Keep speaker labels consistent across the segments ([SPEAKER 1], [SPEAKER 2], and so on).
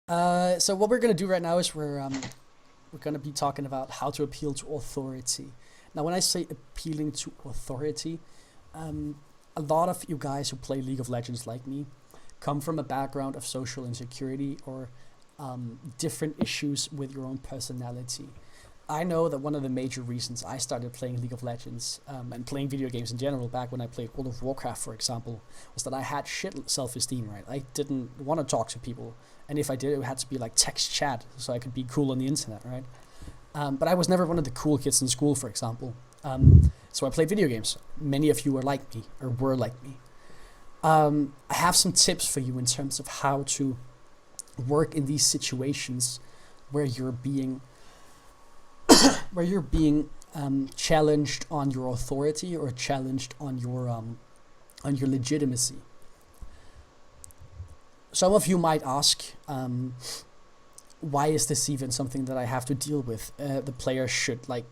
[SPEAKER 1] So what we're gonna do right now is we're gonna be talking about how to appeal to authority. Now, when I say appealing to authority, um, a lot of you guys who play League of Legends like me come from a background of social insecurity or different issues with your own personality. I know that one of the major reasons I started playing League of Legends and playing video games in general back when I played World of Warcraft, for example, was that I had shit self-esteem, right? I didn't want to talk to people. And if I did, it had to be like text chat so I could be cool on the internet, right? But I was never one of the cool kids in school, for example. So I played video games. Many of you are like me or were like me. I have some tips for you in terms of how to work in these situations where you're being challenged on your authority or challenged on your legitimacy. Some of you might ask, why is this even something that I have to deal with? The player should like,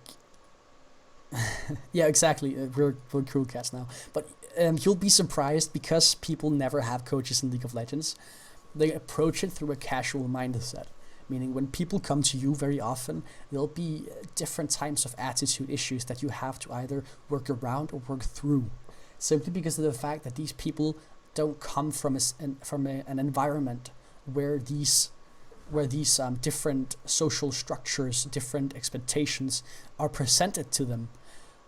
[SPEAKER 1] yeah, exactly. We're cool cats now, but you'll be surprised because people never have coaches in League of Legends. They approach it through a casual mindset. Meaning, when people come to you very often, there'll be different types of attitude issues that you have to either work around or work through, simply because of the fact that these people don't come from an environment where these different social structures, different expectations are presented to them.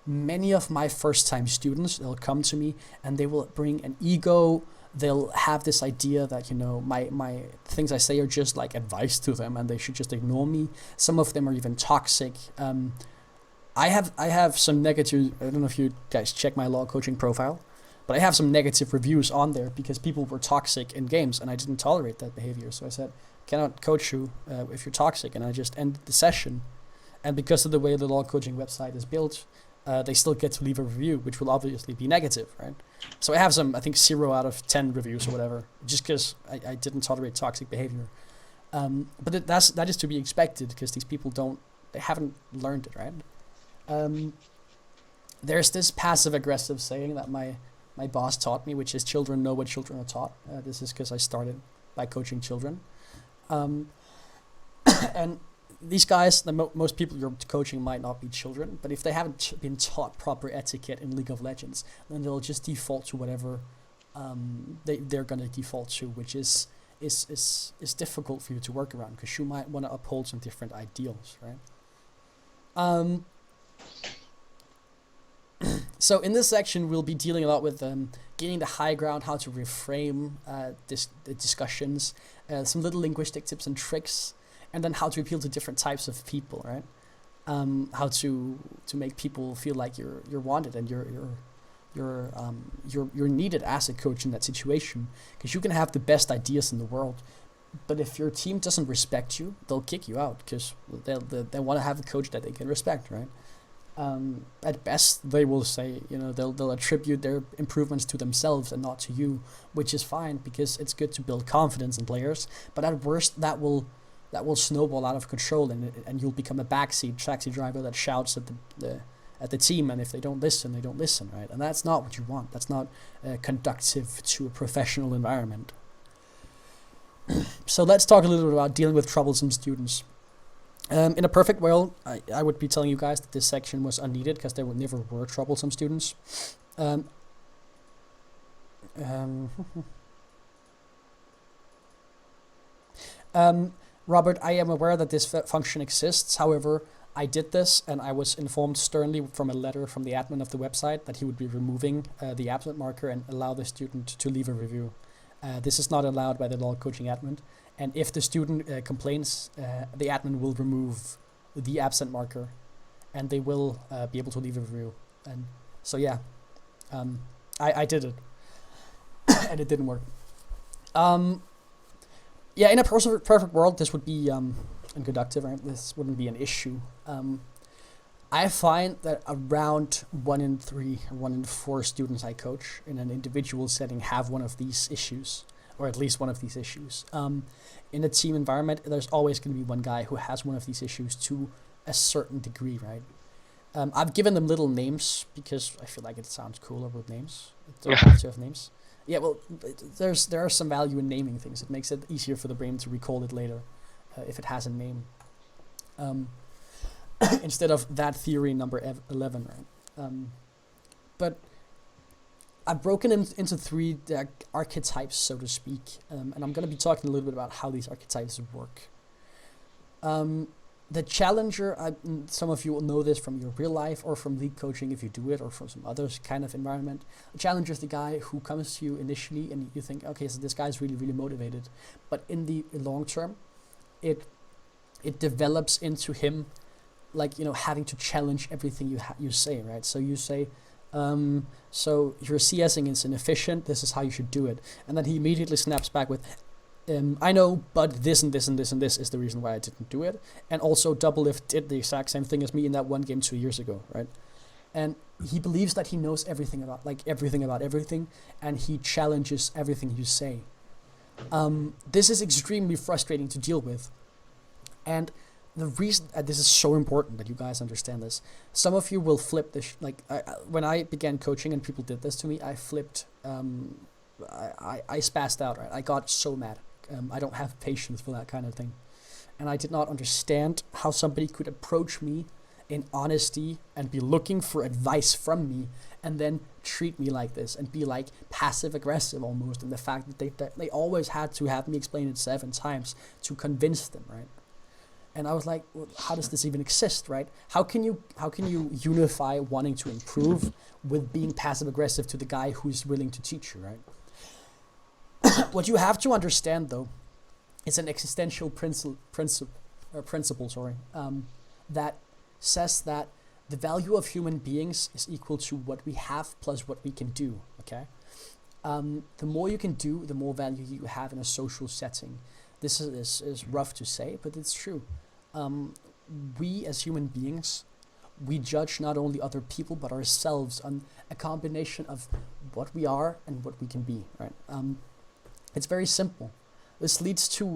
[SPEAKER 1] Many of my first time students, they'll come to me and they will bring an ego. They'll have this idea that, my things I say are just like advice to them and they should just ignore me. Some of them are even toxic. I have some negative, I don't know if you guys check my law coaching profile, but I have some negative reviews on there because people were toxic in games and I didn't tolerate that behavior. So I said, cannot coach you if you're toxic, and I just ended the session. And because of the way the law coaching website is built, they still get to leave a review, which will obviously be negative, right? So I have some, I think 0 out of 10 reviews or whatever, just because I didn't tolerate toxic behavior. But that is to be expected because these people they haven't learned it, right? There's this passive aggressive saying that my boss taught me, which is children know what children are taught. This is because I started by coaching children. Um, and these guys, most people you're coaching might not be children, but if they haven't been taught proper etiquette in League of Legends, then they'll just default to whatever they're going to default to, which is difficult for you to work around because you might want to uphold some different ideals, right? Um, so in this section, we'll be dealing a lot with gaining the high ground, how to reframe the discussions, some little linguistic tips and tricks, and then how to appeal to different types of people, right? How to make people feel like you're wanted and you're needed as a coach in that situation, because you can have the best ideas in the world, but if your team doesn't respect you, they'll kick you out because they want to have a coach that they can respect, right? At best, they will say, they'll attribute their improvements to themselves and not to you, which is fine because it's good to build confidence in players. But at worst, that will snowball out of control, and you'll become a backseat taxi driver that shouts at the team, and if they don't listen, they don't listen, right? And that's not what you want. That's not conducive to a professional environment. So let's talk a little bit about dealing with troublesome students. In a perfect world, I would be telling you guys that this section was unneeded because there never were troublesome students. Um, um, Robert, I am aware that this function exists. However, I did this and I was informed sternly from a letter from the admin of the website that he would be removing the absent marker and allow the student to leave a review. This is not allowed by the law coaching admin. And if the student complains, the admin will remove the absent marker and they will be able to leave a review. And so, yeah, I did it and it didn't work. Yeah, in a perfect world, this would be unconductive, right? This wouldn't be an issue. I find that around 1 in 3 or 1 in 4 students I coach in an individual setting have one of these issues, or at least one of these issues. In a team environment, there's always going to be one guy who has one of these issues to a certain degree, right? I've given them little names because I feel like it sounds cooler with names. It don't
[SPEAKER 2] Yeah.
[SPEAKER 1] have to have names. Yeah, well, there are some value in naming things. It makes it easier for the brain to recall it later if it has a name. Instead of that theory number 11, right? But I've broken into three archetypes, so to speak, and I'm going to be talking a little bit about how these archetypes work. The challenger, some of you will know this from your real life or from league coaching if you do it, or from some other kind of environment. A challenger is the guy who comes to you initially and you think, okay, so this guy's really, really motivated. But in the long term, it develops into him, like, having to challenge everything you say, right? So you say, so your CSing is inefficient, this is how you should do it. And then he immediately snaps back with, I know, but this and this and this and this is the reason why I didn't do it. And also Doublelift did the exact same thing as me in that one game 2 years ago, right? And he believes that he knows everything about everything, and he challenges everything you say. This is extremely frustrating to deal with. And the reason this is so important that you guys understand this. Some of you will flip this. When I began coaching and people did this to me, I flipped. I spazzed out. Right, I got so mad. I don't have patience for that kind of thing, and I did not understand how somebody could approach me in honesty and be looking for advice from me, and then treat me like this and be like passive aggressive almost. And the fact that they always had to have me explain it 7 times to convince them, right? And I was like, well, how does this even exist, right? How can you unify wanting to improve with being passive aggressive to the guy who's willing to teach you, right? What you have to understand, though, is an existential principle, that says that the value of human beings is equal to what we have plus what we can do, okay? The more you can do, the more value you have in a social setting. This is rough to say, but it's true. We as human beings, we judge not only other people but ourselves on a combination of what we are and what we can be, right? It's very simple. This leads to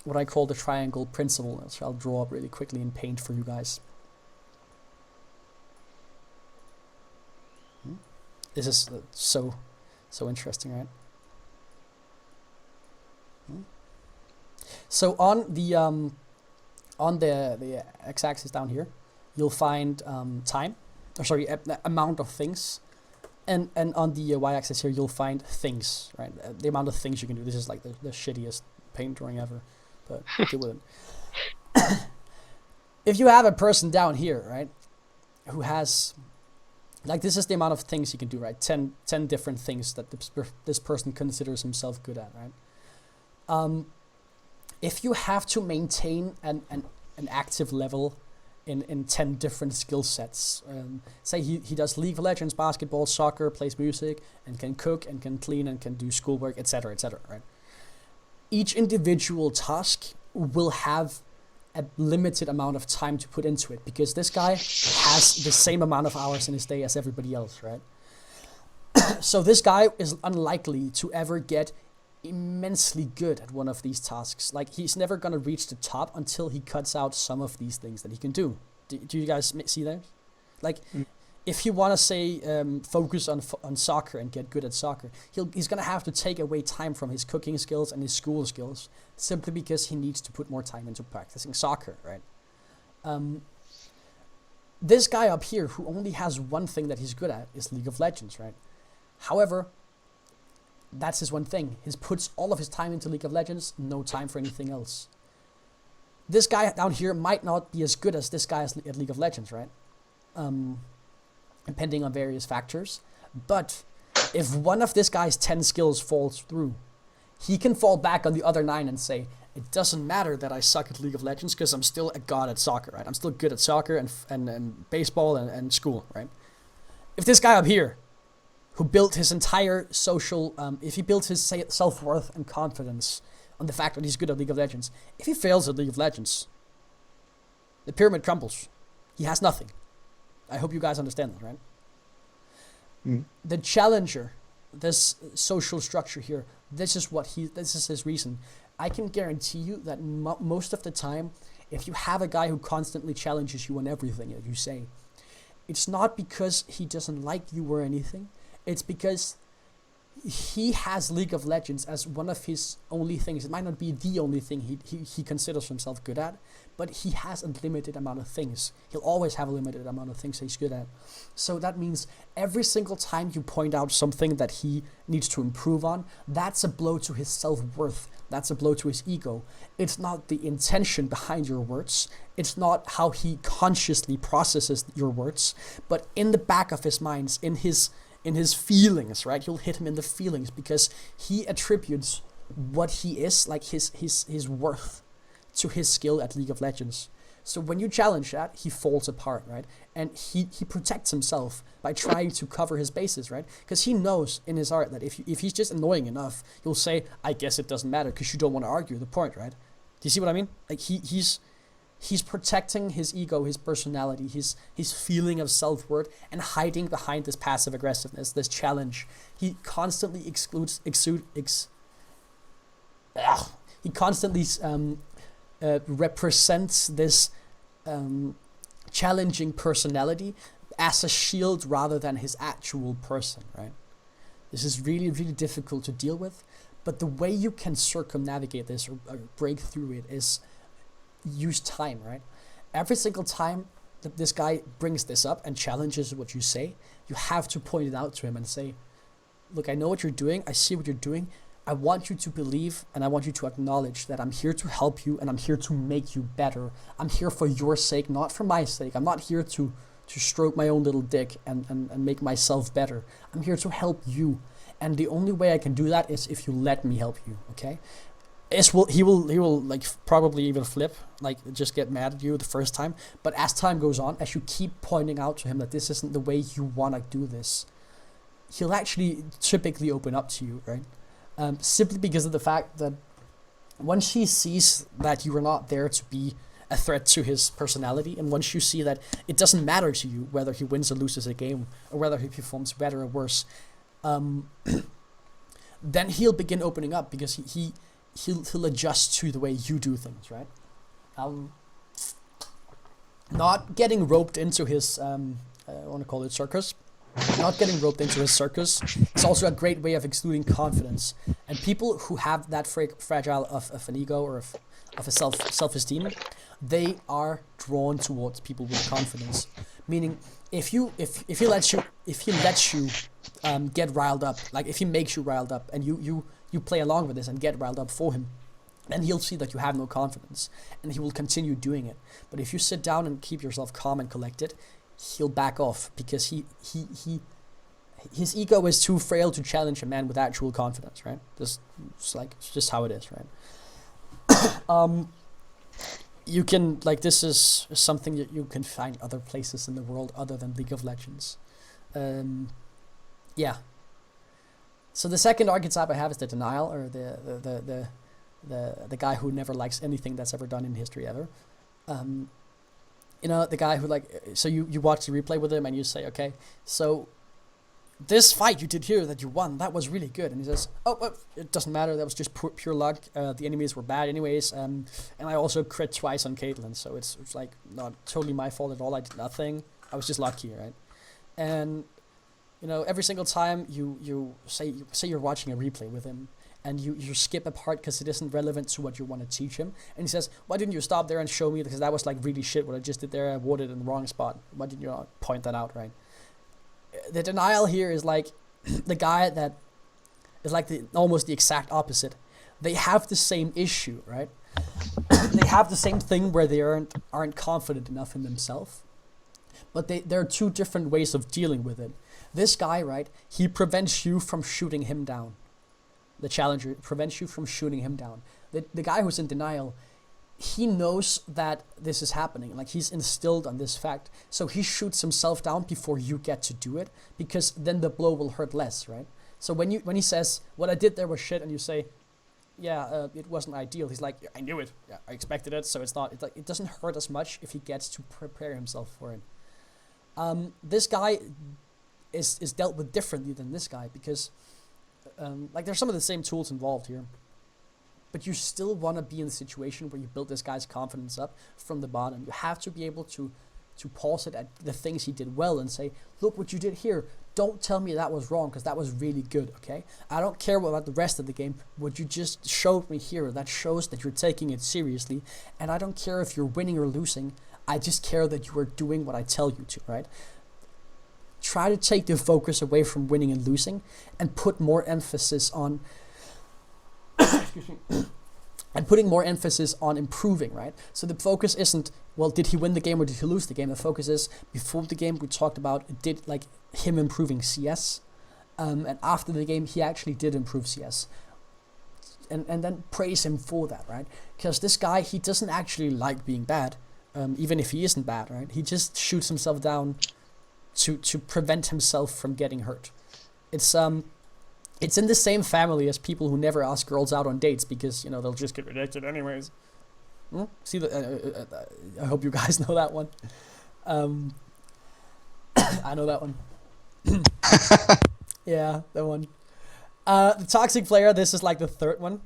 [SPEAKER 1] what I call the triangle principle, which I'll draw up really quickly in paint for you guys. This is so interesting, right? So on the x-axis down here, you'll find amount of things, and on the y-axis here you'll find things, right? The amount of things you can do. This is like the shittiest paint drawing ever, but deal with it. If you have a person down here, right, who has, like, this is the amount of things you can do, right? 10 different things that this person considers himself good at, right? If you have to maintain an active level in 10 different skill sets, say he does League of Legends, basketball, soccer, plays music, and can cook, and can clean, and can do schoolwork, etc., right? Each individual task will have a limited amount of time to put into it, because this guy has the same amount of hours in his day as everybody else, right? So this guy is unlikely to ever get immensely good at one of these tasks. Like, he's never going to reach the top until he cuts out some of these things that he can do. Do you guys see that? Like, if you want to say focus on soccer and get good at soccer, he's going to have to take away time from his cooking skills and his school skills, simply because he needs to put more time into practicing soccer, right? This guy up here, who only has one thing that he's good at, is League of Legends, right? However, that's his one thing. He puts all of his time into League of Legends, no time for anything else. This guy down here might not be as good as this guy at League of Legends, right? Depending on various factors. But if one of this guy's 10 skills falls through, he can fall back on the other 9 and say, it doesn't matter that I suck at League of Legends because I'm still a god at soccer, right? I'm still good at soccer and baseball and school, right? If this guy up here, who built his entire social, if he built his self-worth and confidence on the fact that he's good at League of Legends, if he fails at League of Legends, the pyramid crumbles. He has nothing. I hope you guys understand that, right? The challenger, this social structure here, this is his reason. I can guarantee you that most of the time, if you have a guy who constantly challenges you on everything that you say, it's not because he doesn't like you or anything. It's because he has League of Legends as one of his only things. It might not be the only thing he considers himself good at, but he has a limited amount of things. He'll always have a limited amount of things he's good at. So that means every single time you point out something that he needs to improve on, that's a blow to his self-worth. That's a blow to his ego. It's not the intention behind your words. It's not how he consciously processes your words, but in the back of his mind, in his feelings, right? You'll hit him in the feelings because he attributes what he is, like his worth, to his skill at League of Legends. So when you challenge that, he falls apart, right? And he protects himself by trying to cover his bases, right? Because he knows in his heart that if he's just annoying enough, you'll say, I guess it doesn't matter because you don't want to argue the point, right? Do you see what I mean? Like he's protecting his ego, his personality, his feeling of self-worth, and hiding behind this passive aggressiveness, this challenge. He constantly represents this challenging personality as a shield rather than his actual person, right? This is really, really difficult to deal with, but the way you can circumnavigate this or break through it is use time, right? Every single time that this guy brings this up and challenges what you say, you have to point it out to him and say, look, I know what you're doing. I see what you're doing. I want you to believe and I want you to acknowledge that I'm here to help you and I'm here to make you better. I'm here for your sake, not for my sake. I'm not here to stroke my own little dick and make myself better. I'm here to help you. And the only way I can do that is if you let me help you, okay? He will like probably even flip, like just get mad at you the first time. But as time goes on, as you keep pointing out to him that this isn't the way you want to do this, he'll actually typically open up to you, right? Simply because of the fact that once he sees that you are not there to be a threat to his personality, and once you see that it doesn't matter to you whether he wins or loses a game, or whether he performs better or worse, then he'll begin opening up because he'll adjust to the way you do things, right? Not getting roped into his, I want to call it circus. Not getting roped into his circus is also a great way of excluding confidence. And people who have that fragile of an ego or of a self-esteem, they are drawn towards people with confidence. Meaning, if he lets you get riled up, like if he makes you riled up, and you play along with this and get riled up for him, then he'll see that you have no confidence, and he will continue doing it. But if you sit down and keep yourself calm and collected, he'll back off because his ego is too frail to challenge a man with actual confidence, right? It's just how it is, right? You can, like, this is something that you can find other places in the world other than League of Legends. Yeah. So the second archetype I have is the denial, or the guy who never likes anything that's ever done in history ever. You know, the guy who, like, so you watch the replay with him and you say, okay, so this fight you did here that you won, that was really good. And he says, oh, it doesn't matter, that was just pure luck. The enemies were bad anyways. And I also crit twice on Caitlyn, so it's like not totally my fault at all. I did nothing. I was just lucky, right? And, you know, every single time you say you're watching a replay with him, and you skip a part because it isn't relevant to what you want to teach him. And he says, why didn't you stop there and show me? Because that was like really shit what I just did there. I worded it in the wrong spot. Why didn't you not point that out, right? The denial here is like the guy that is like almost the exact opposite. They have the same issue, right? They have the same thing where they aren't confident enough in themselves. But there are two different ways of dealing with it. This guy, right, he prevents you from shooting him down. The challenger prevents you from shooting him down. The guy who's in denial, he knows that this is happening. Like, he's instilled on this fact. So he shoots himself down before you get to do it, because then the blow will hurt less, right? So when he says, what I did there was shit, and you say, yeah, it wasn't ideal. He's like, I knew it. Yeah, I expected it. So it's like, it doesn't hurt as much if he gets to prepare himself for it. This guy is dealt with differently than this guy, because like, there's some of the same tools involved here, but you still want to be in the situation where you build this guy's confidence up from the bottom. You have to be able to pause it at the things he did well and say, look what you did here. don't tell me that was wrong, because that was really good, okay? I don't care about the rest of the game. What you just showed me here, that shows that you're taking it seriously, and I don't care if you're winning or losing. I just care that you are doing what I tell you to, right? Try to take the focus away from winning and losing and put more emphasis on excuse me, and putting more emphasis on improving, right? So the focus isn't, well, did he win the game or did he lose the game? The focus is, before the game we talked about, did like him improving CS, and after the game he actually did improve CS, and then praise him for that, right? Because this guy, he doesn't actually like being bad, even if he isn't bad, right? He just shoots himself down to prevent himself from getting hurt. It's in the same family as people who never ask girls out on dates because, you know, they'll just get rejected anyways. See, I hope you guys know that one. I know that one. Yeah, that one. The toxic player, this is like the third one.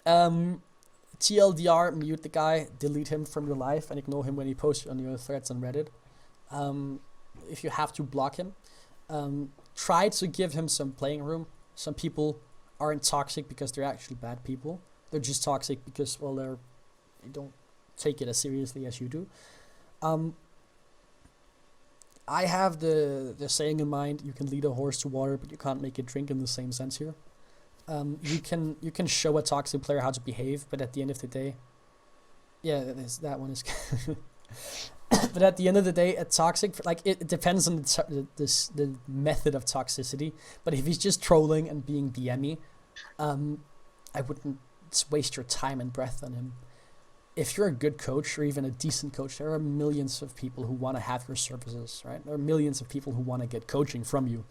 [SPEAKER 1] TLDR, mute the guy, delete him from your life, and ignore him when he posts on your threads on Reddit. If you have to, block him. Try to give him some playing room. Some people aren't toxic because they're actually bad people. They're just toxic because, well, they don't take it as seriously as you do. I have the saying in mind: you can lead a horse to water, but you can't make it drink, in the same sense here. You can show a toxic player how to behave, but at the end of the day, yeah, that one is. But at the end of the day, a toxic, like, it depends on the method of toxicity. But if he's just trolling and being BMy, I wouldn't waste your time and breath on him. If you're a good coach or even a decent coach, there are millions of people who want to have your services, right? There are millions of people who want to get coaching from you.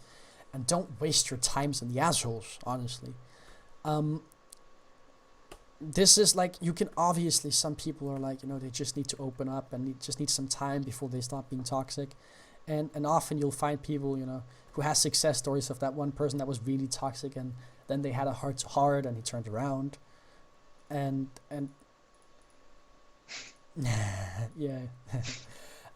[SPEAKER 1] And don't waste your times on the assholes, honestly. This is like, you can obviously, some people are like, you know, they just need to open up and just need some time before they stop being toxic. And often you'll find people, you know, who has success stories of that one person that was really toxic, and then they had a heart to heart and he turned around. And yeah.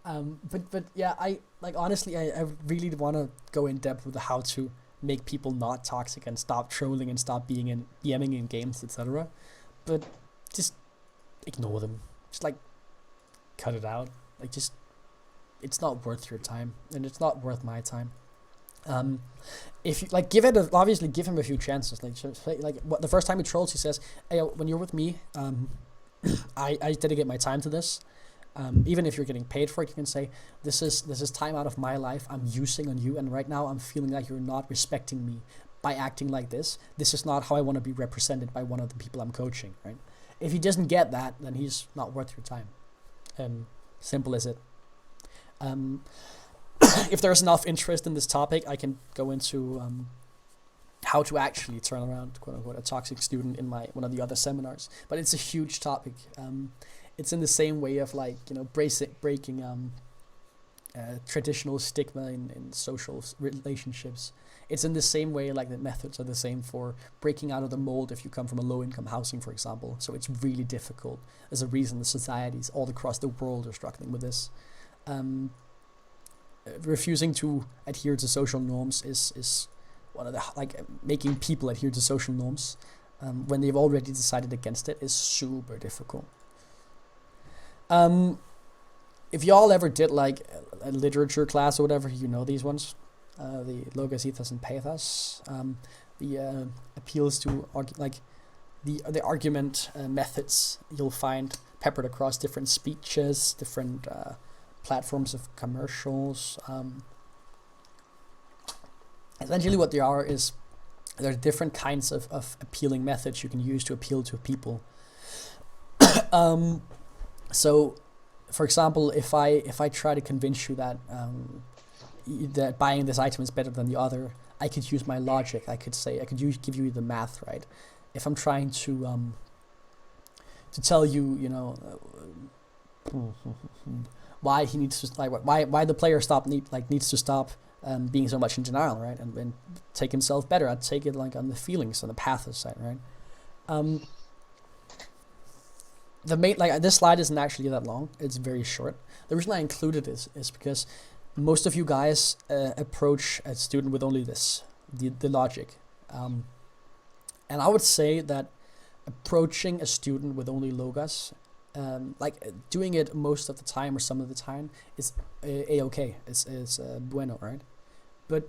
[SPEAKER 1] But yeah, I like, honestly, I really want to go in depth with how to make people not toxic and stop trolling and stop being DMing in games, etc. But just ignore them. Just like cut it out. Like, just, it's not worth your time, and it's not worth my time. If you like, obviously give him a few chances. Like the first time he trolls, he says, "Hey, when you're with me, I dedicate my time to this. Even if you're getting paid for it, you can say, this is time out of my life I'm using on you, and right now I'm feeling like you're not respecting me by acting like this. This is not how I want to be represented by one of the people I'm coaching," right? If he doesn't get that, then he's not worth your time. Simple as it. If there's enough interest in this topic, I can go into how to actually turn around, quote unquote, a toxic student in one of the other seminars. But it's a huge topic. It's in the same way of, like, you know, breaking traditional stigma in social relationships. It's in the same way, like, the methods are the same for breaking out of the mold if you come from a low-income housing, for example. So it's really difficult. There's a reason the societies all across the world are struggling with this. Refusing to adhere to social norms is one of the, like, making people adhere to social norms when they've already decided against it is super difficult. If y'all ever did, like, a literature class or whatever, you know these ones. The logos, ethos, and pathos. The appeals to the argument methods you'll find peppered across different speeches, different platforms of commercials. Essentially what they are is, there are different kinds of appealing methods you can use to appeal to people. So, for example, if I try to convince you that that buying this item is better than the other, I could use my logic. I could give you the math, right? If I'm trying to tell you, you know, why he needs to, like, why the player needs to stop being so much in denial, right, and take himself better. I'd take it, like, on the feelings, on the pathos side, right? The main, like, this slide isn't actually that long. It's very short. The reason I included this is because most of you guys approach a student with only this, the logic. And I would say that approaching a student with only logos, doing it most of the time or some of the time, is a-okay. It's bueno, right? But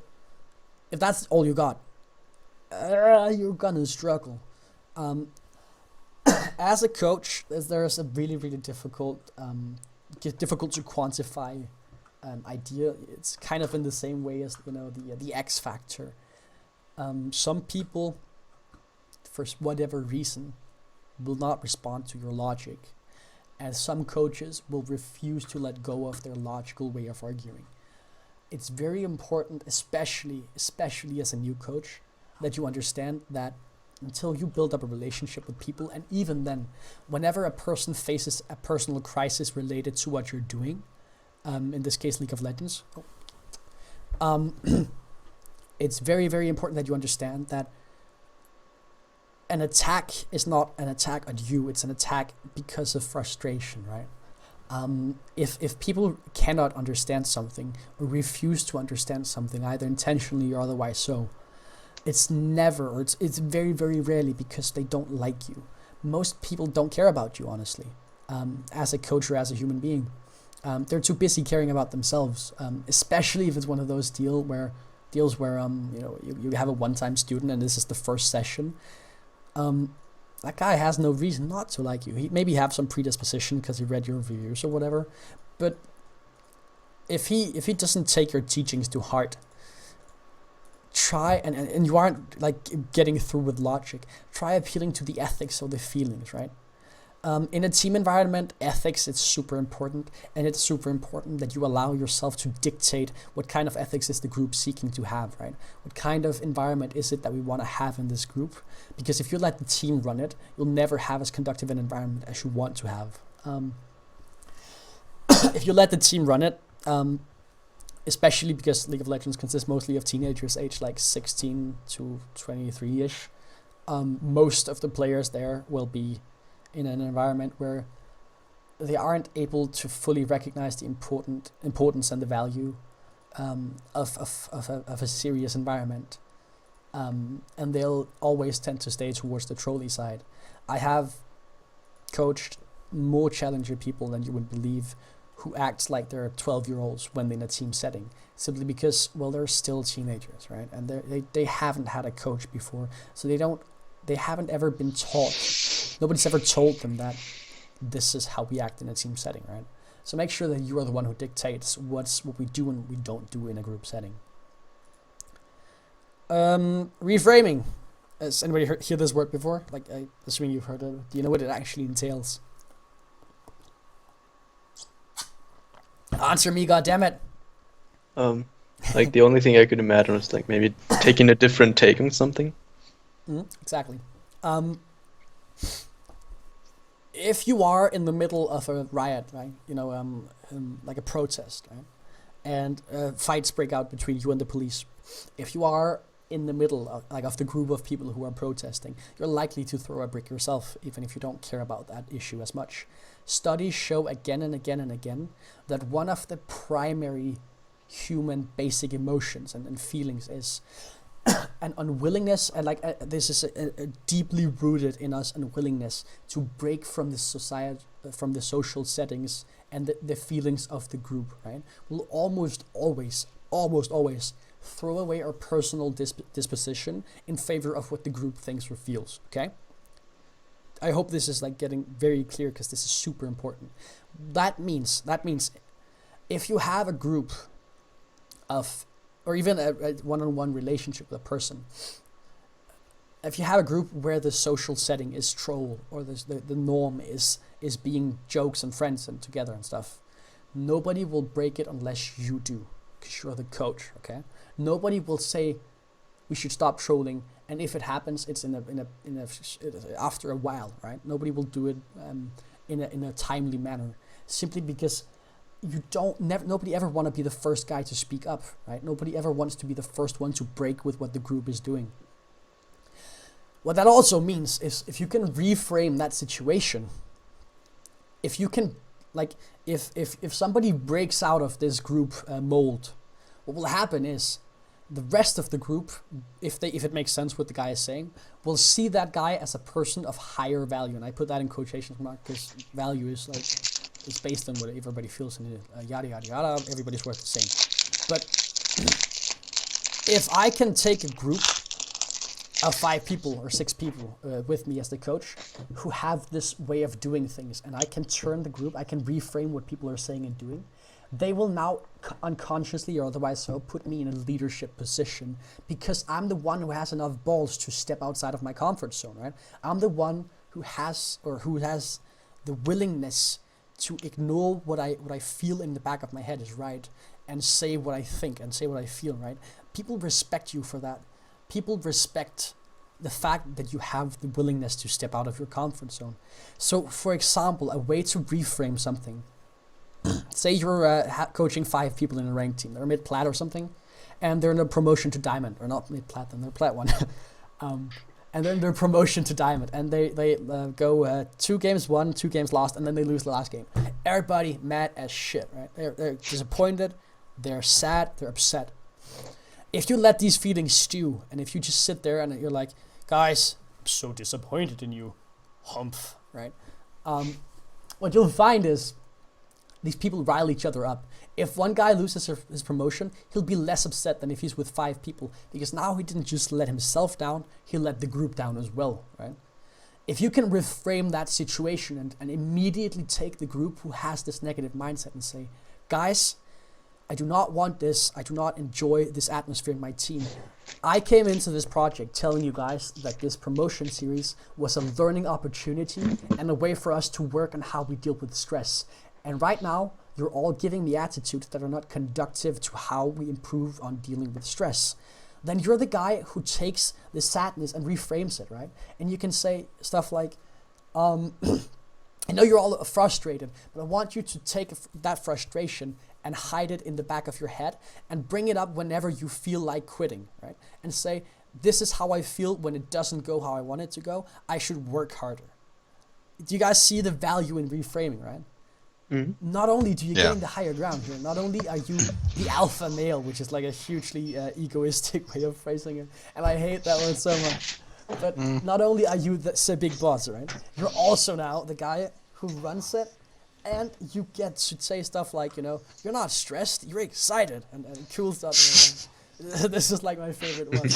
[SPEAKER 1] if that's all you got, you're gonna struggle. As a coach, there's a really, really difficult to quantify idea. It's kind of in the same way as the X factor. Some people, for whatever reason, will not respond to your logic, and some coaches will refuse to let go of their logical way of arguing. It's very important, especially as a new coach, that you understand that until you build up a relationship with people, and even then, whenever a person faces a personal crisis related to what you're doing, in this case League of Legends, it's very, very important that you understand that an attack is not an attack on you, it's an attack because of frustration, right? If people cannot understand something or refuse to understand something, either intentionally or otherwise so, it's never, or it's very, very rarely because they don't like you. Most people don't care about you, honestly, as a coach or as a human being. They're too busy caring about themselves, especially if it's one of those deals where you have a one-time student and this is the first session. That guy has no reason not to like you. He maybe have some predisposition because he read your reviews or whatever, but if he doesn't take your teachings to heart, try and you aren't like getting through with logic, try appealing to the ethics or the feelings, right? In a team environment, ethics is super important, and it's super important that you allow yourself to dictate what kind of ethics is the group seeking to have, right? What kind of environment is it that we want to have in this group? Because if you let the team run it, you'll never have as conductive an environment as you want to have. If you let the team run it, especially because League of Legends consists mostly of teenagers aged like 16 to 23-ish, most of the players there will be in an environment where they aren't able to fully recognize the importance and the value of a serious environment, and they'll always tend to stay towards the trolley side. I have coached more challenger people than you would believe who act like they're 12-year-olds when they're in a team setting, simply because, well, they're still teenagers, right? And they haven't had a coach before, so they haven't ever been taught. Nobody's ever told them that this is how we act in a team setting, right? So make sure that you are the one who dictates what we do and we don't do in a group setting. Reframing. Has anybody hear this word before? Like, I assuming you've heard it. Do you know what it actually entails? Answer me, goddammit.
[SPEAKER 2] Like the only thing I could imagine was like maybe taking a different take on something.
[SPEAKER 1] Exactly. If you are in the middle of a riot, right, like a protest, right, and fights break out between you and the police, if you are in the middle of the group of people who are protesting, you're likely to throw a brick yourself, even if you don't care about that issue as much. Studies show again and again and again that one of the primary human basic emotions and feelings is an unwillingness, and this is a deeply rooted in us unwillingness to break from the society, from the social settings and the feelings of the group, right? We'll almost always throw away our personal disposition in favor of what the group thinks or feels, okay? I hope this is like getting very clear because this is super important. That means if you have a group of, or even a one-on-one relationship with a person, if you have a group where the social setting is troll, or the norm is being jokes and friends and together and stuff, nobody will break it unless you do, because you're the coach, okay? Nobody will say we should stop trolling, and if it happens, it's in a after a while, right? Nobody will do it in a timely manner, simply because nobody ever want to be the first guy to speak up, right? Nobody ever wants to be the first one to break with what the group is doing. What that also means is if you can reframe that situation, if you can Like if somebody breaks out of this group mold, what will happen is the rest of the group, if it makes sense what the guy is saying, will see that guy as a person of higher value. And I put that in quotation marks because value is like, it's based on what everybody feels in it. Yada yada yada. Everybody's worth the same. But if I can take a group of 5 people or 6 people with me as the coach who have this way of doing things, and I can turn the group, I can reframe what people are saying and doing, they will now unconsciously or otherwise so put me in a leadership position because I'm the one who has enough balls to step outside of my comfort zone, right? I'm the one who has the willingness to ignore what I feel in the back of my head is right and say what I think and say what I feel, right? People respect you for that. People respect the fact that you have the willingness to step out of your comfort zone. So, for example, a way to reframe something. Say you're coaching 5 people in a ranked team. They're mid-plat or something, and they're in a promotion to diamond. Or not mid-plat, then they're plat 1. And then they're promotion to diamond. And they go 2 games won, 2 games lost, and then they lose the last game. Everybody mad as shit, right? They're disappointed, they're sad, they're upset. If you let these feelings stew, and if you just sit there and you're like, guys, I'm so disappointed in you, humph, right? What you'll find is these people rile each other up. If one guy loses his promotion, he'll be less upset than if he's with 5 people, because now he didn't just let himself down, he let the group down as well, right? If you can reframe that situation and immediately take the group who has this negative mindset and say, guys, I do not want this. I do not enjoy this atmosphere in my team. I came into this project telling you guys that this promotion series was a learning opportunity and a way for us to work on how we deal with stress. And right now, you're all giving me attitudes that are not conducive to how we improve on dealing with stress. Then you're the guy who takes the sadness and reframes it, right? And you can say stuff like, I know you're all frustrated, but I want you to take that frustration and hide it in the back of your head and bring it up whenever you feel like quitting, right? And say, this is how I feel when it doesn't go how I want it to go. I should work harder. Do you guys see the value in reframing, right? Mm-hmm. Not only do you gain the higher ground here, not only are you the alpha male, which is like a hugely egoistic way of phrasing it, and I hate that word so much, but not only are you the big boss, right? You're also now the guy who runs it, and you get to say stuff like, you know, you're not stressed, you're excited, and cool stuff. This is like my favorite one. Like,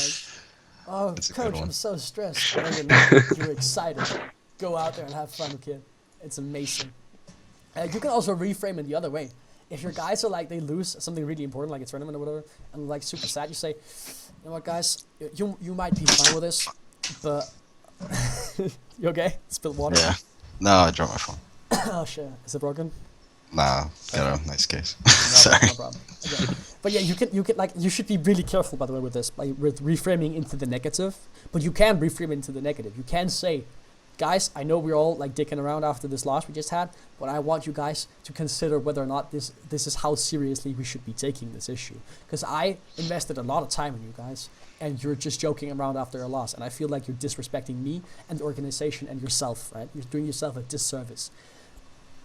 [SPEAKER 1] oh, that's coach, I'm so stressed. No, you're not. You're excited. Go out there and have fun, kid. It's amazing. You can also reframe it the other way. If your guys are like, they lose something really important, like a tournament or whatever, and like super sad, you say, you know what, guys, you might be fine with this, but you okay? Spilled water?
[SPEAKER 3] Yeah. No, I dropped my phone.
[SPEAKER 1] Oh shit, is it broken?
[SPEAKER 3] Nah, got a nice case.
[SPEAKER 1] No
[SPEAKER 3] Sorry.
[SPEAKER 1] problem. Okay. But yeah, you can like, you should be really careful, by the way, with this, with reframing into the negative. But you can reframe into the negative. You can say, guys, I know we're all like dicking around after this loss we just had, but I want you guys to consider whether or not this is how seriously we should be taking this issue. Because I invested a lot of time in you guys, and you're just joking around after a loss, and I feel like you're disrespecting me and the organization and yourself, right? You're doing yourself a disservice.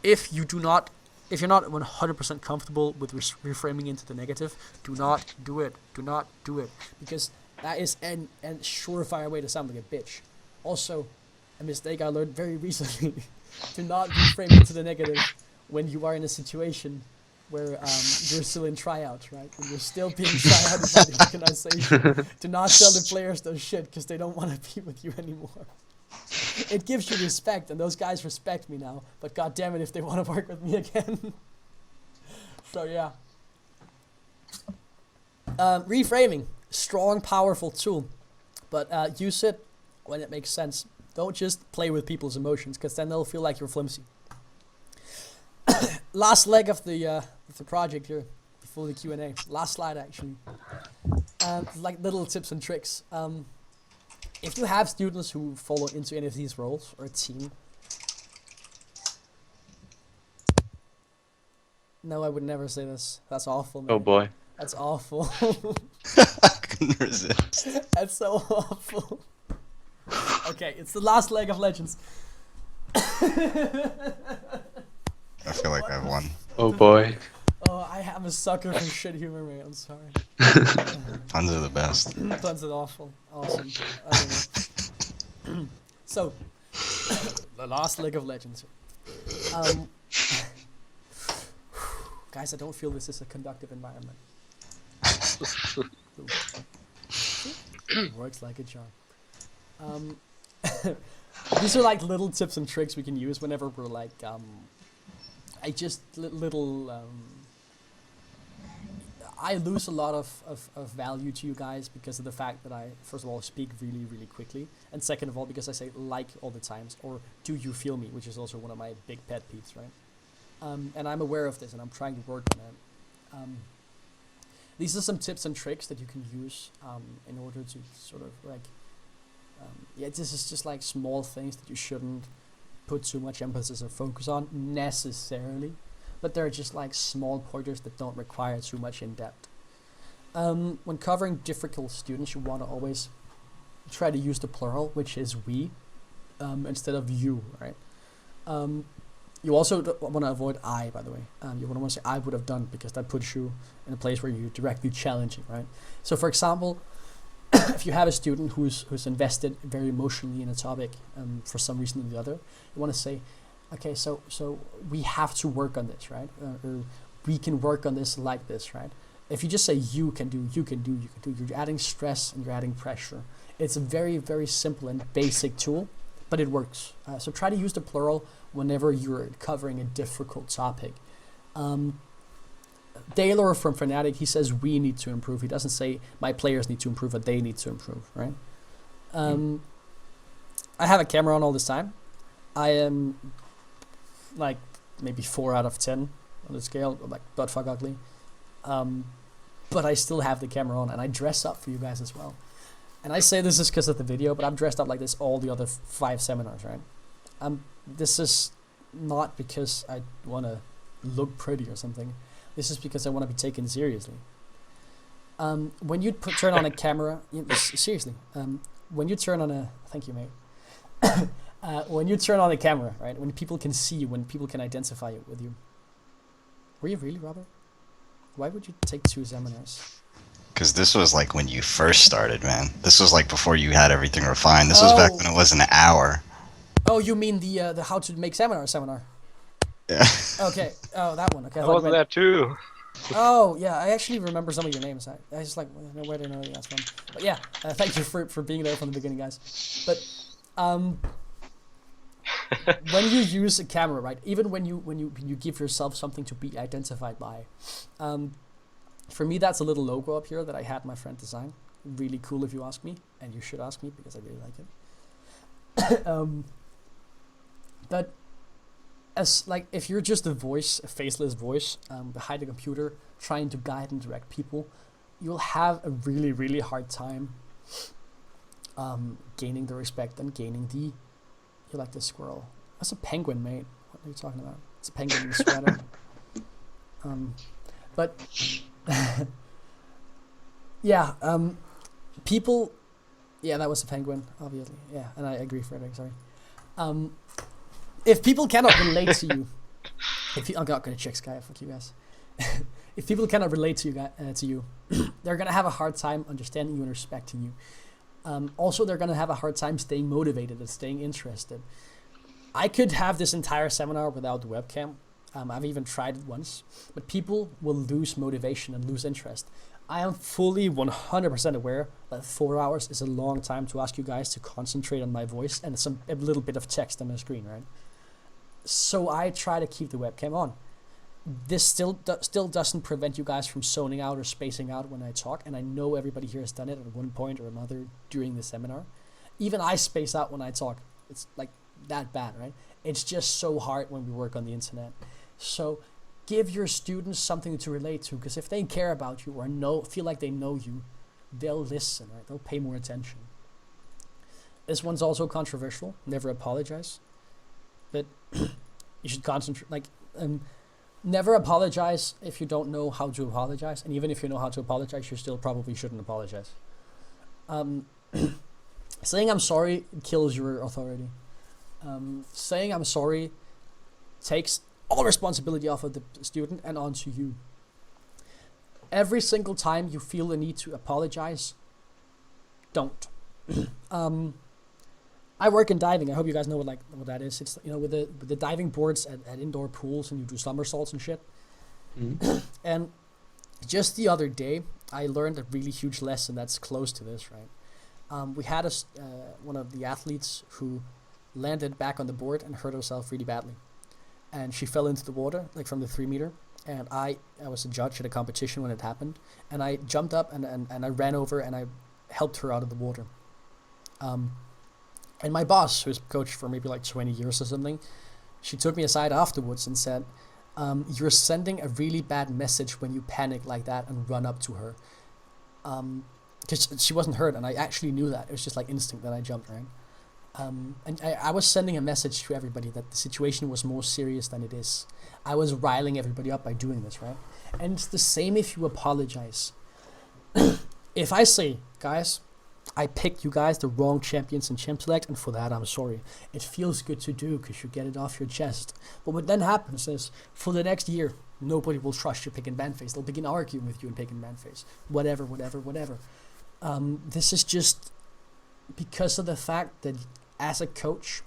[SPEAKER 1] If you're not 100% comfortable with reframing into the negative, do not do it. Do not do it, because that is a surefire way to sound like a bitch. Also, a mistake I learned very recently: to not reframe into the negative when you are in a situation where you're still in tryouts, right? When you're still being tried out by the organization. Do not tell the players those shit, because they don't want to be with you anymore. It gives you respect, and those guys respect me now, but god damn it if they want to work with me again. So yeah. Reframing, strong, powerful tool, but use it when it makes sense. Don't just play with people's emotions, because then they'll feel like you're flimsy. Last leg of the project here, before the Q&A. Last slide, actually. Like little tips and tricks. If you have students who follow into any of these roles, or a team. No, I would never say this. That's awful, man.
[SPEAKER 2] Oh boy.
[SPEAKER 1] That's awful.
[SPEAKER 3] I couldn't resist.
[SPEAKER 1] That's so awful. Okay, it's the last leg of Legends.
[SPEAKER 3] I feel like I've won.
[SPEAKER 2] Oh boy.
[SPEAKER 1] Oh, I am a sucker for shit humor, mate. I'm sorry.
[SPEAKER 3] Puns are the best.
[SPEAKER 1] Puns are awful. Awesome. Okay. So, the last League of Legends. Guys, I don't feel this is a conductive environment. Works like a charm. These are like little tips and tricks we can use whenever we're like, I lose a lot of value to you guys because of the fact that I, first of all, speak really, really quickly. And second of all, because I say like all the times, or do you feel me, which is also one of my big pet peeves, right? And I'm aware of this and I'm trying to work on it. These are some tips and tricks that you can use in order to sort of like, this is just like small things that you shouldn't put too much emphasis or focus on necessarily. But they're just like small pointers that don't require too much in depth. When covering difficult students, you want to always try to use the plural, which is we, instead of you, right? You also want to avoid I, by the way. You want to say I would have done, because that puts you in a place where you're directly challenging, right? So for example, if you have a student who's invested very emotionally in a topic for some reason or the other, you want to say, okay, so we have to work on this, right? Or we can work on this like this, right? If you just say you can do, you're adding stress and you're adding pressure. It's a very, very simple and basic tool, but it works. So try to use the plural whenever you're covering a difficult topic. Daylor from Fnatic, he says we need to improve. He doesn't say my players need to improve or they need to improve, right? I have a camera on all this time. I am like maybe 4 out of 10 on the scale, like buttfuck ugly. But I still have the camera on and I dress up for you guys as well. And I say this is because of the video, but I'm dressed up like this all the other 5 seminars, right? This is not because I want to look pretty or something. This is because I want to be taken seriously. When you turn on a camera, seriously, when you turn on a, thank you, mate. When you turn on a camera, right, when people can see you, when people can identify it with you. Were you really, Robert? Why would you take 2 seminars?
[SPEAKER 3] Because this was like when you first started, man. This was like before you had everything refined. This was back when it was an hour.
[SPEAKER 1] Oh, you mean the how to make seminar?
[SPEAKER 3] Yeah.
[SPEAKER 1] Okay. Oh, that one. Okay.
[SPEAKER 4] I was there too.
[SPEAKER 1] Oh, yeah. I actually remember some of your names. I just like, where do I know you guys from? But yeah, thank you for being there from the beginning, guys. But when you use a camera, right? Even when you give yourself something to be identified by, for me that's a little logo up here that I had my friend design. Really cool if you ask me, and you should ask me because I really like it. But as like if you're just a voice, a faceless voice behind a computer trying to guide and direct people, you'll have a really, really hard time gaining the respect and gaining the. You like the squirrel? That's a penguin, mate. What are you talking about? It's a penguin in a sweater. But yeah, people. Yeah, that was a penguin, obviously. Yeah, and I agree, Frederick. Sorry. If people cannot relate to you, I'm not gonna check Sky. Fuck you guys. If people cannot relate to you, they're gonna have a hard time understanding you and respecting you. Also, they're gonna have a hard time staying motivated and staying interested. I could have this entire seminar without the webcam. I've even tried it once, but people will lose motivation and lose interest. I am fully 100% aware that 4 hours is a long time to ask you guys to concentrate on my voice and a little bit of text on my screen, right? So I try to keep the webcam on. This still doesn't prevent you guys from zoning out or spacing out when I talk, and I know everybody here has done it at one point or another during the seminar. Even I space out when I talk. It's like that bad, right? It's just so hard when we work on the internet. So give your students something to relate to, because if they care about you or feel like they know you, they'll listen, right? They'll pay more attention. This one's also controversial. Never apologize. But you should concentrate, never apologize if you don't know how to apologize. And even if you know how to apologize, you still probably shouldn't apologize. Saying I'm sorry kills your authority. Saying I'm sorry takes all responsibility off of the student and onto you. Every single time you feel the need to apologize, don't. I work in diving. I hope you guys know what that is. It's with the diving boards at indoor pools, and you do somersaults and shit. And just the other day, I learned a really huge lesson that's close to this. Right, we had one of the athletes who landed back on the board and hurt herself really badly, and she fell into the water like from the 3 meter. And I was a judge at a competition when it happened, and I jumped up and I ran over and I helped her out of the water. And my boss, who's coached for maybe like 20 years or something, she took me aside afterwards and said, you're sending a really bad message when you panic like that and run up to her. Because she wasn't hurt, and I actually knew that. It was just like instinct that I jumped, right? And I was sending a message to everybody that the situation was more serious than it is. I was riling everybody up by doing this, right? And it's the same if you apologize. If I say, guys, I picked you guys the wrong champions in Champ Select, and for that I'm sorry. It feels good to do because you get it off your chest. But what then happens is, for the next year, nobody will trust your pick and ban phase. They'll begin arguing with you in pick and ban phase. Whatever. This is just because of the fact that as a coach,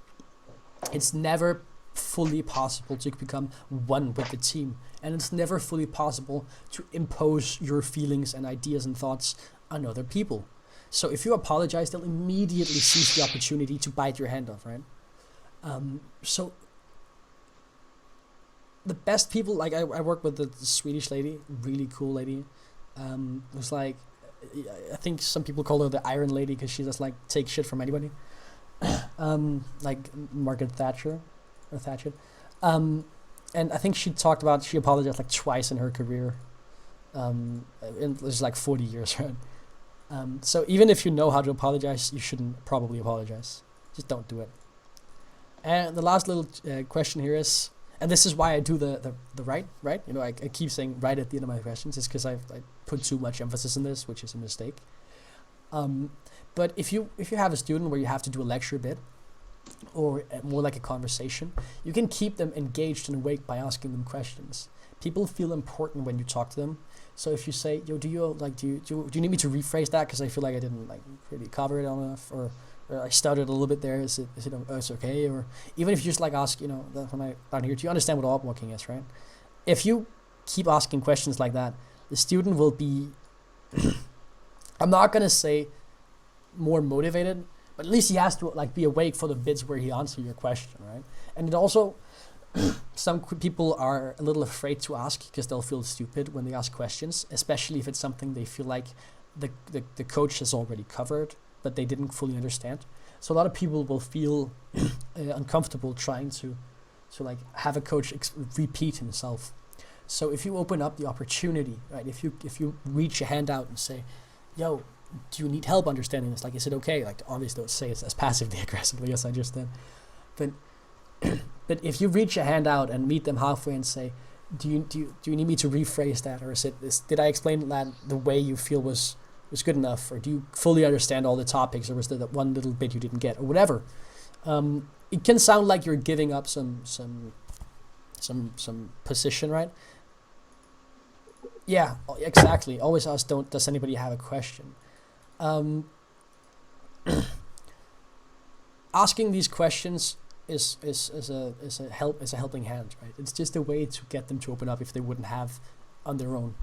[SPEAKER 1] it's never fully possible to become one with the team. And it's never fully possible to impose your feelings and ideas and thoughts on other people. So if you apologize, they'll immediately seize the opportunity to bite your hand off, right? So the best people, like I work with the Swedish lady, really cool lady. Who's like, I think some people call her the Iron Lady because she just like takes shit from anybody. Like Margaret Thatcher. And I think she apologized like twice in her career. It was like 40 years, right? So even if you know how to apologize, you shouldn't probably apologize. Just don't do it. And the last little question here is, and this is why I do the right? I keep saying right at the end of my questions. It's because I put too much emphasis on this, which is a mistake. But if you have a student where you have to do a lecture bit, or more like a conversation, you can keep them engaged and awake by asking them questions. People feel important when you talk to them. So if you say, "Yo, do you need me to rephrase that because I feel like I didn't like really cover it enough, or I stuttered a little bit there. Is it it's okay?" Or even if you just like ask, when I down here, do you understand what orb walking is, right? If you keep asking questions like that, the student will be, I'm not gonna say more motivated, but at least he has to like be awake for the bits where he answers your question, right? And it also, some people are a little afraid to ask because they'll feel stupid when they ask questions, especially if it's something they feel like the coach has already covered, but they didn't fully understand. So a lot of people will feel uncomfortable trying to like have a coach repeat himself. So if you open up the opportunity, right? If you reach a hand out and say, "Yo, do you need help understanding this? Like, is it okay?" Like, obviously don't say it as passively aggressively as I just did, but if you reach a hand out and meet them halfway and say, "Do you need me to rephrase that, or did I explain that the way you feel was good enough, or do you fully understand all the topics, or was there that one little bit you didn't get, or whatever?" It can sound like you're giving up some position, right? Yeah, exactly. Always ask, does anybody have a question? Asking these questions is a helping hand, right? It's just a way to get them to open up if they wouldn't have on their own.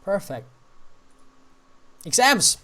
[SPEAKER 1] Perfect. Exams.